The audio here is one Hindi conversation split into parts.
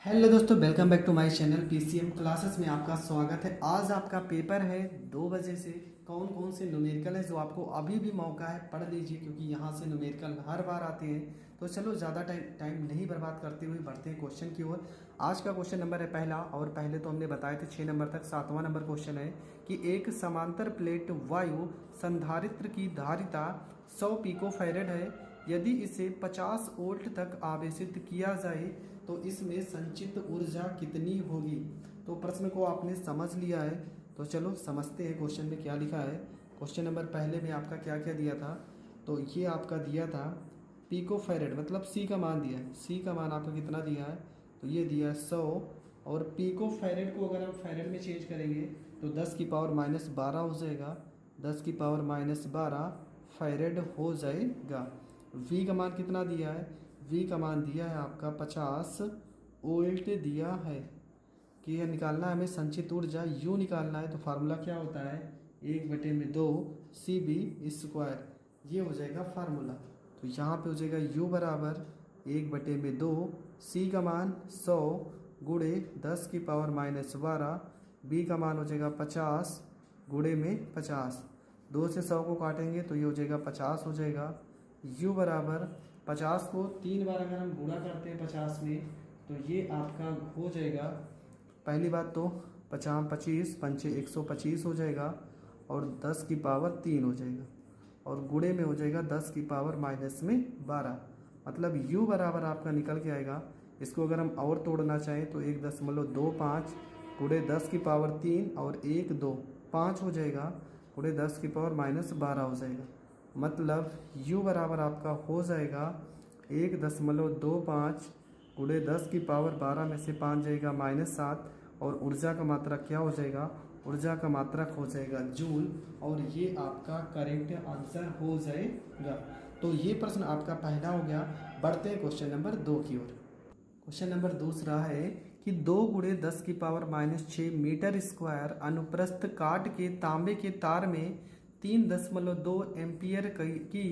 हेलो दोस्तों, welcome back to my channel PCM classes में आपका स्वागत है। आज आपका पेपर है 2 बजे से। कौन कौन से न्यूमेरिकल है जो आपको अभी भी मौका है पढ़ लीजिए, क्योंकि यहाँ से न्यूमेरिकल हर बार आते हैं। तो चलो ज़्यादा टाइम नहीं बर्बाद करते हुए बढ़ते हैं क्वेश्चन की ओर। आज का क्वेश्चन नंबर है पहला, और पहले तो हमने बताए थे 6 नंबर तक। 7वां नंबर क्वेश्चन है कि एक समांतर प्लेट वायु संधारित्र की धारिता 100 पिको फैरेड है। यदि इसे 50 वोल्ट तक आवेशित किया जाए तो इसमें संचित ऊर्जा कितनी होगी। तो प्रश्न को आपने समझ लिया है, तो चलो समझते हैं क्वेश्चन में क्या लिखा है। क्वेश्चन नंबर पहले में आपका क्या क्या दिया था, तो ये आपका दिया था पिको फैरेड, मतलब सी का मान दिया है। सी का मान आपका कितना दिया है, तो ये दिया है 100। और पिको फैरेड को अगर हम फैरेड में चेंज करेंगे तो 10 की पावर -12 हो जाएगा। 10 की पावर -12 फैरेड हो जाएगा। वी का मान कितना दिया है, वी का मान दिया है आपका 50 वोल्ट दिया है। कि यह निकालना है हमें संचित ऊर्जा, यू निकालना है। तो फार्मूला क्या होता है, 1/2 CB², ये हो जाएगा फार्मूला। तो यहाँ पे हो जाएगा यू बराबर 1/2, सी का मान 100 गुणे 10 की पावर -12, बी का मान हो जाएगा 50 गुणे में 50। 2 से 100 को काटेंगे तो ये हो जाएगा 50 हो जाएगा। u बराबर 50 को 3 बार अगर हम गुणा करते हैं 50 में, तो ये आपका हो जाएगा। पहली बात तो 50 25 पंचे 125 हो जाएगा, और 10 की पावर 3 हो जाएगा, और गुणे में हो जाएगा 10 की पावर -12। मतलब u बराबर आपका निकल के आएगा। इसको अगर हम और तोड़ना चाहें तो 1.25 गुणे 10 की पावर 3 और 1 2 5 हो जाएगा, गुणे 10 की पावर -12 हो जाएगा। मतलब u बराबर आपका हो जाएगा 1.25 गुणे 10 की पावर 12 में से 5 जाएगा -7, और ऊर्जा का मात्रक क्या हो जाएगा, ऊर्जा का मात्रक हो जाएगा जूल, और ये आपका करेक्ट आंसर हो जाएगा। तो ये प्रश्न आपका पहला हो गया। बढ़ते हैं क्वेश्चन नंबर 2 की ओर। क्वेश्चन नंबर दूसरा है कि 2 गुणे 10 की पावर -6 मीटर स्क्वायर अनुप्रस्थ काट के तांबे के तार में 3.2 एम्पियर की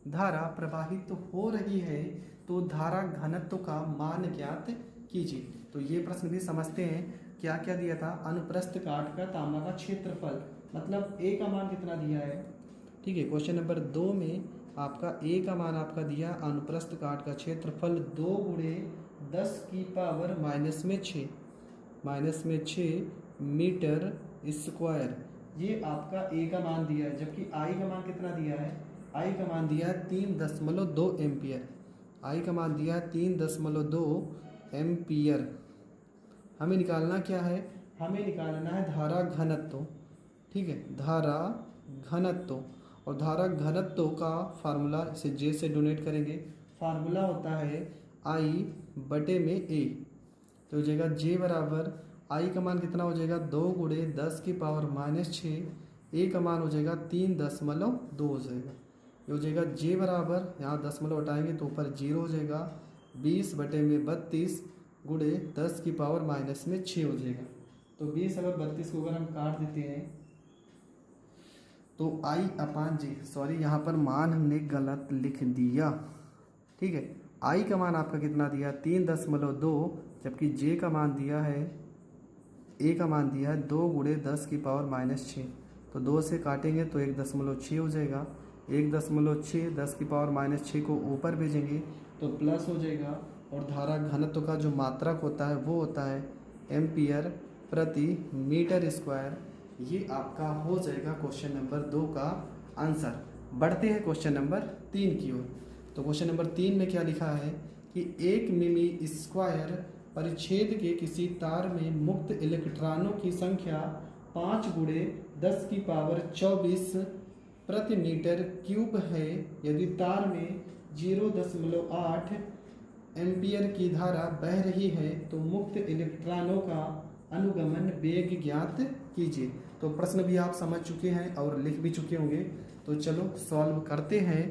धारा प्रवाहित हो रही है, तो धारा घनत्व का मान ज्ञात कीजिए। तो ये प्रश्न भी समझते हैं। क्या क्या दिया था, अनुप्रस्थ काट का तांबा का क्षेत्रफल, मतलब ए का मान कितना दिया है। ठीक है, क्वेश्चन नंबर 2 में आपका ए का मान आपका दिया, अनुप्रस्थ काट का क्षेत्रफल 2 गुणे 10 की पावर -6 मीटर स्क्वायर, ये आपका ए का मान दिया है। जबकि आई का मान कितना दिया है, आई का मान दिया है 3.2 एम्पियर। आई का मान दिया है 3.2 एम्पियर। हमें निकालना क्या है, हमें निकालना है धारा घनत्व। ठीक है, धारा घनत्व, और धारा घनत्व का फार्मूला इसे जे से डोनेट करेंगे। फार्मूला होता है आई बटे में ए, तो हो जाएगा जे बराबर आई का मान कितना हो जाएगा 2 गुणे 10 की पावर -6, ए का मान हो जाएगा 3.2 हो जाएगा। ये हो जाएगा जे बराबर, यहाँ दशमलव हटाएंगे तो ऊपर 0 हो जाएगा, 20/32 गुणे 10 की पावर -6 हो जाएगा। तो 20 और 32 को अगर हम काट देते हैं तो I/G, सॉरी यहाँ पर मान हमने गलत लिख दिया। ठीक है, आई का मान आपका कितना दिया 3.2, जबकि जे का मान दिया है, ए का मान दिया है 2 गुणे 10 की पावर -6। तो 2 से काटेंगे तो 1.6 हो जाएगा। 1.6 10 की पावर -6 को ऊपर भेजेंगे तो प्लस हो जाएगा। और धारा घनत्व का जो मात्रक होता है वो होता है एम्पियर प्रति मीटर स्क्वायर। ये आपका हो जाएगा क्वेश्चन नंबर 2 का आंसर। बढ़ते हैं क्वेश्चन नंबर 3 की ओर। तो क्वेश्चन नंबर 3 में क्या लिखा है कि 1 मिमी स्क्वायर परिच्छेद के किसी तार में मुक्त इलेक्ट्रॉनों की संख्या 5 गुणे 10 की पावर 24 प्रति मीटर क्यूब है। यदि तार में 0.8 एम्पियर की धारा बह रही है तो मुक्त इलेक्ट्रॉनों का अनुगमन वेग ज्ञात कीजिए। तो प्रश्न भी आप समझ चुके हैं और लिख भी चुके होंगे। तो चलो सॉल्व करते हैं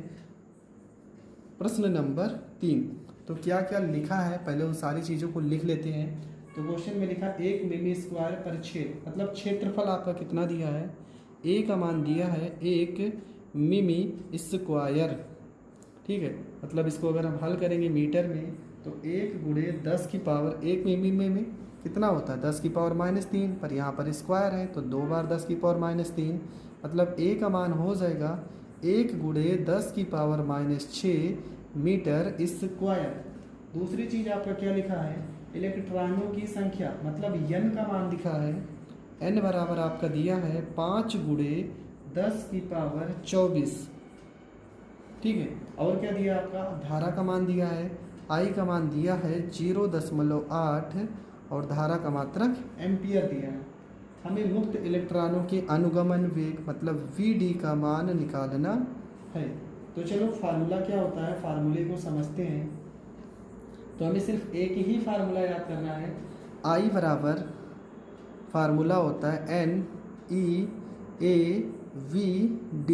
प्रश्न नंबर 3। तो क्या क्या लिखा है, पहले उन सारी चीज़ों को लिख लेते हैं। तो क्वेश्चन में लिखा 1 मिमी स्क्वायर परिच्छेद, मतलब क्षेत्रफल आपका कितना दिया है, ए का मान दिया है 1 मिमी स्क्वायर। ठीक है, मतलब इसको अगर हम हल करेंगे मीटर में तो 1 गुणे 10 की पावर 1 में कितना होता है 10 की पावर -3, पर यहाँ पर स्क्वायर है तो 2 बार 10 की पावर -3, मतलब a का मान हो जाएगा 1 गुणे 10 की पावर -6 मीटर स्क्वायर। दूसरी चीज़ आपका क्या लिखा है, इलेक्ट्रॉनों की संख्या, मतलब n का मान लिखा है, n बराबर आपका दिया है 5 गुणे 10 की पावर 24। ठीक है, और क्या दिया आपका, धारा का मान दिया है, I का मान दिया है 0.8 और धारा का मात्रक एम्पियर दिया है। हमें मुक्त इलेक्ट्रॉनों के अनुगमन वेग मतलब Vd का मान निकालना है। तो चलो फार्मूला क्या होता है, फार्मूले को समझते हैं। तो हमें सिर्फ एक ही फार्मूला याद करना है, I बराबर फार्मूला होता है NeAVD,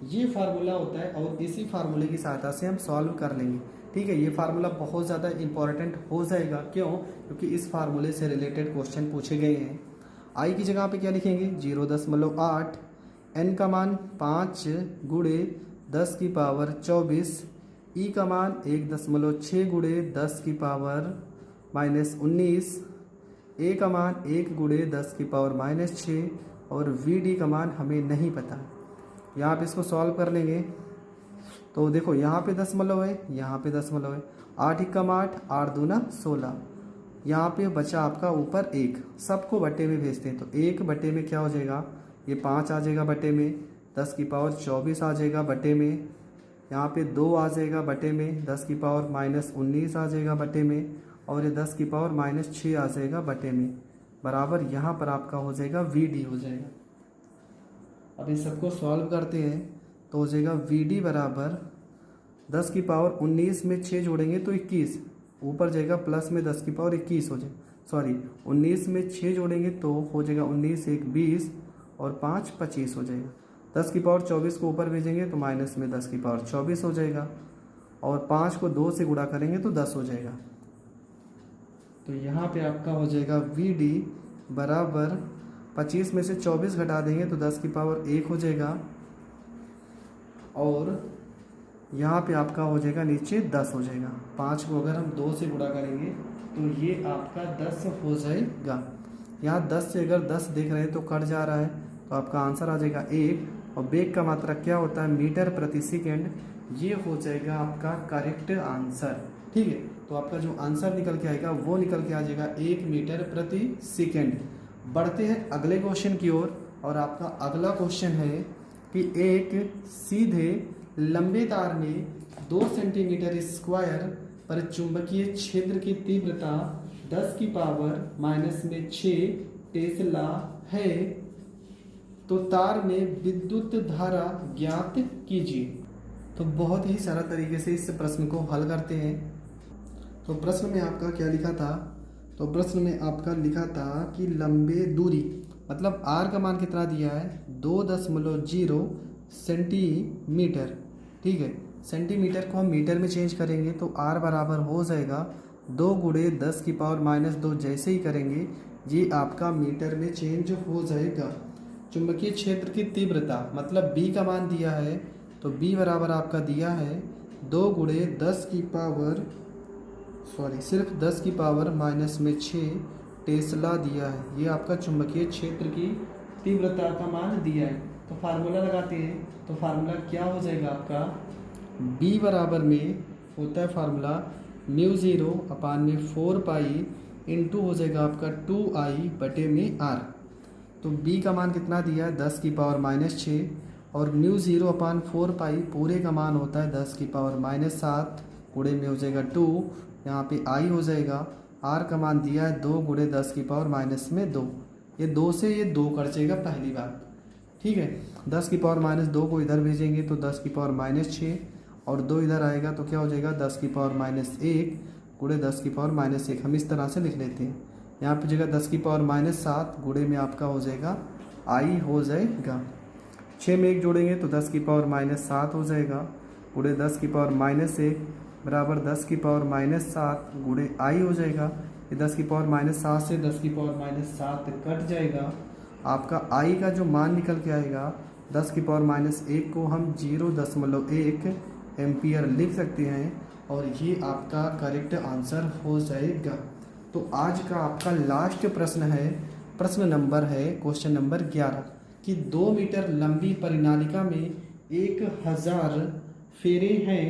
ये फार्मूला होता है और इसी फार्मूले की सहायता से हम सॉल्व कर लेंगे। ठीक है, ये फार्मूला बहुत ज़्यादा इंपॉर्टेंट हो जाएगा, क्यों, क्योंकि इस फार्मूले से रिलेटेड क्वेश्चन पूछे गए हैं। आई की जगह पे क्या लिखेंगे 0.8, n का मान 5 गुणे 10 की पावर 24, ई का मान 1.6 गुणे 10 की पावर -19, ए का मान 1 गुणे 10 की पावर -6 और Vd का मान हमें नहीं पता। यहाँ पे इसको सॉल्व कर लेंगे तो देखो यहाँ पे दशमलव है, यहाँ पे दशमलव है, 8 एकम 8, 8 दूना 16, यहाँ पे बचा आपका ऊपर 1, सबको बटे में भेजते हैं तो 1 बटे में क्या हो जाएगा, ये 5 आ जाएगा बटे में, 10 की पावर 24 आ जाएगा बटे में, यहाँ पे 2 आ जाएगा बटे में, 10 की पावर -19 आ जाएगा बटे में, और ये 10 की पावर -6 आ जाएगा बटे में, बराबर यहाँ पर आपका हो जाएगा Vd हो जाएगा। अब इन सबको सॉल्व करते हैं तो हो जाएगा Vd बराबर 10 की पावर 19 में 6 जोड़ेंगे तो 21, ऊपर जाएगा प्लस में 10 की पावर 21 हो जाएगा, सॉरी 19 में 6 जोड़ेंगे तो हो जाएगा 19 1 20 और 5 25 हो जाएगा। 10 की पावर 24 को ऊपर भेजेंगे तो माइनस में 10 की पावर 24 हो जाएगा, और 5 को 2 से गुणा करेंगे तो 10 हो जाएगा। तो यहाँ पे आपका हो जाएगा Vd बराबर 25 में से 24 घटा देंगे तो 10 की पावर 1 हो जाएगा, और यहाँ पे आपका हो जाएगा नीचे 10 हो जाएगा। 5 को अगर हम 2 से गुणा करेंगे तो ये आपका 10 हो जाएगा। यहाँ 10 से अगर 10 देख रहे हैं तो कट जा रहा है, तो आपका आंसर आ जाएगा 1, और वेग का मात्रक क्या होता है मीटर प्रति सेकेंड, ये हो जाएगा आपका करेक्ट आंसर। ठीक है, तो आपका जो आंसर निकल के आएगा वो निकल के आ जाएगा 1 मीटर प्रति सेकेंड। बढ़ते हैं अगले क्वेश्चन की ओर, और आपका अगला क्वेश्चन है कि एक सीधे लंबे तार में 2 सेंटीमीटर स्क्वायर पर चुंबकीय क्षेत्र की तीव्रता 10 की पावर -6 टेस्ला है, तो तार में विद्युत धारा ज्ञात कीजिए। तो बहुत ही सरल तरीके से इस प्रश्न को हल करते हैं। तो प्रश्न में आपका क्या लिखा था, तो प्रश्न में आपका लिखा था कि लंबे दूरी मतलब r का मान कितना दिया है 2.0 सेंटीमीटर। ठीक है, सेंटीमीटर को हम मीटर में चेंज करेंगे तो r बराबर हो जाएगा 2 गुणे 10 की पावर -2, जैसे ही करेंगे ये आपका मीटर में चेंज हो जाएगा। चुंबकीय क्षेत्र की तीव्रता मतलब b का मान दिया है, तो b बराबर आपका दिया है 2 गुणे 10 की पावर सिर्फ 10 की पावर -6 टेस्ला दिया है। ये आपका चुंबकीय क्षेत्र की तीव्रता का मान दिया है। तो फार्मूला लगाते हैं, तो फार्मूला क्या हो जाएगा आपका, b बराबर में होता है फार्मूला μ0/4 पाई इंटू हो जाएगा आपका 2i बटे में r। तो b का मान कितना दिया है 10 की पावर -6, और μ0/4 पाई पूरे का मान होता है 10 की पावर -7, गुणे में हो जाएगा 2, यहाँ पे i हो जाएगा, r का मान दिया है 2 गुणे 10 की पावर -2, ये 2 से ये 2 कट जाएगा पहली बात। ठीक है, 10 की पावर -2 को इधर भेजेंगे तो 10 की पावर -6, और 2 इधर आएगा तो क्या हो जाएगा 10 की पावर -1 गुणे 10 की पावर -1। हम इस तरह से लिख लेते हैं। यहाँ पे जगह 10 की पावर -7 गुणे में आपका हो जाएगा i हो जाएगा, 6 में 1 जोड़ेंगे तो 10 की पावर -7 हो जाएगा, गुणे 10 की पावर -1 बराबर 10 की पावर -7 गुणे i हो जाएगा। ये 10 की पावर -7 से 10 की पावर -7 कट जाएगा। आपका i का जो मान निकल के आएगा 10 की पावर -1 को हम 0.1 एम्पियर लिख सकते हैं, और ये आपका करेक्ट आंसर हो जाएगा। तो आज का आपका लास्ट प्रश्न है, प्रश्न नंबर है क्वेश्चन नंबर 11 कि 2 मीटर लंबी परिनालिका में 1000 फेरे हैं,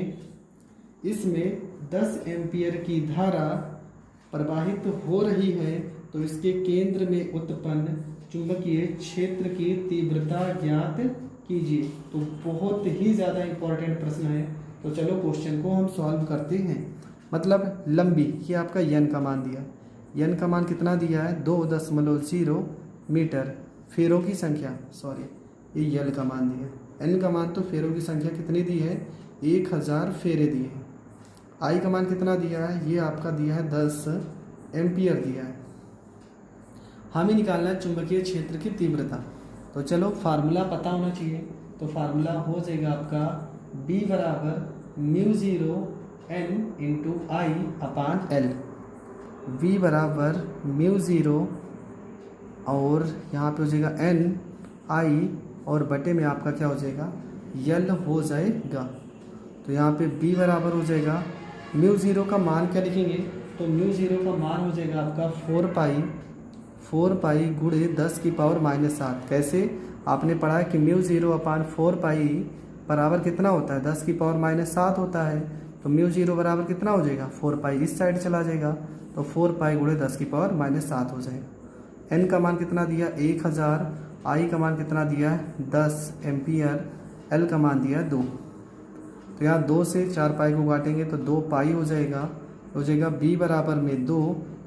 इसमें 10 एम्पियर की धारा प्रवाहित हो रही है, तो इसके केंद्र में उत्पन्न चुंबकीय क्षेत्र की तीव्रता ज्ञात कीजिए। तो बहुत ही ज़्यादा इम्पोर्टेंट प्रश्न है। तो चलो क्वेश्चन को हम सॉल्व करते हैं। मतलब लंबी, ये आपका यन का मान दिया, यन का मान कितना दिया है 2.0 मीटर। फेरों की संख्या, सॉरी ये यल का मान दिया, एन का मान तो फेरों की संख्या कितनी दी है 1000 फेरे दिए हैं। आई का मान कितना दिया है, ये आपका दिया है 10 एम्पियर दिया है। हमें निकालना है चुंबकीय क्षेत्र की तीव्रता। तो चलो फार्मूला पता होना चाहिए। तो फार्मूला हो जाएगा आपका B बराबर μ0 N इंटू आई अपान एल। V बराबर μ0 और यहाँ पे हो जाएगा N आई और बटे में आपका क्या हो जाएगा यल हो जाएगा। तो यहाँ पे B बराबर हो जाएगा μ0 का मान क्या लिखेंगे, तो μ0 का मान हो जाएगा आपका 4 पाई गुणे 10 की पावर -7। कैसे, आपने पढ़ा है कि μ0 अपान 4 पाई बराबर कितना होता है 10 की पावर -7 होता है। तो μ0 बराबर कितना हो जाएगा 4 पाई, इस साइड चला जाएगा, तो 4 पाई गुणे 10 की पावर -7 हो जाएगा। n का मान कितना दिया 1000, i का मान कितना दिया है 10 एम्पियर, l का मान दिया है 2। तो यहाँ 2 से 4 पाई को काटेंगे तो 2 पाई हो जाएगा b बराबर में 2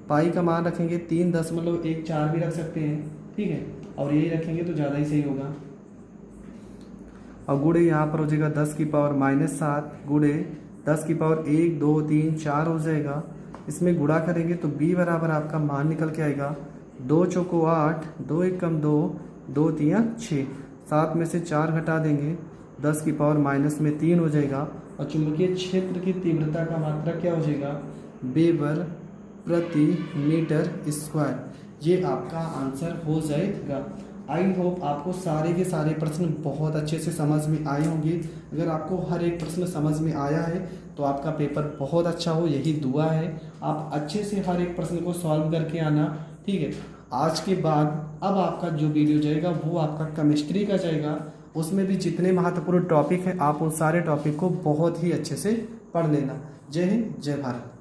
पाई का मान रखेंगे 3.14 भी रख सकते हैं, ठीक है, और यही रखेंगे तो ज़्यादा ही सही होगा। और गुणे यहाँ पर हो जाएगा 10 की पावर -7 गुणे 10 की पावर 1 2 3 4 हो जाएगा। इसमें गुणा करेंगे तो b बराबर आपका मान निकल के आएगा 2 चौको 8, 2 एकम 2, 2 तिया 6, 7 में से 4 घटा देंगे 10 की पावर -3 हो जाएगा। और चुंबकीय क्षेत्र की तीव्रता का मात्रा क्या हो जाएगा वेबर प्रति मीटर स्क्वायर। ये आपका आंसर हो जाएगा। आई होप आपको सारे के सारे प्रश्न बहुत अच्छे से समझ में आए होंगे। अगर आपको हर एक प्रश्न समझ में आया है तो आपका पेपर बहुत अच्छा हो, यही दुआ है। आप अच्छे से हर एक प्रश्न को सॉल्व करके आना, ठीक है। आज के बाद अब आपका जो वीडियो जाएगा वो आपका केमिस्ट्री का जाएगा। उसमें भी जितने महत्वपूर्ण टॉपिक हैं आप उन सारे टॉपिक को बहुत ही अच्छे से पढ़ लेना। जय हिंद, जय भारत।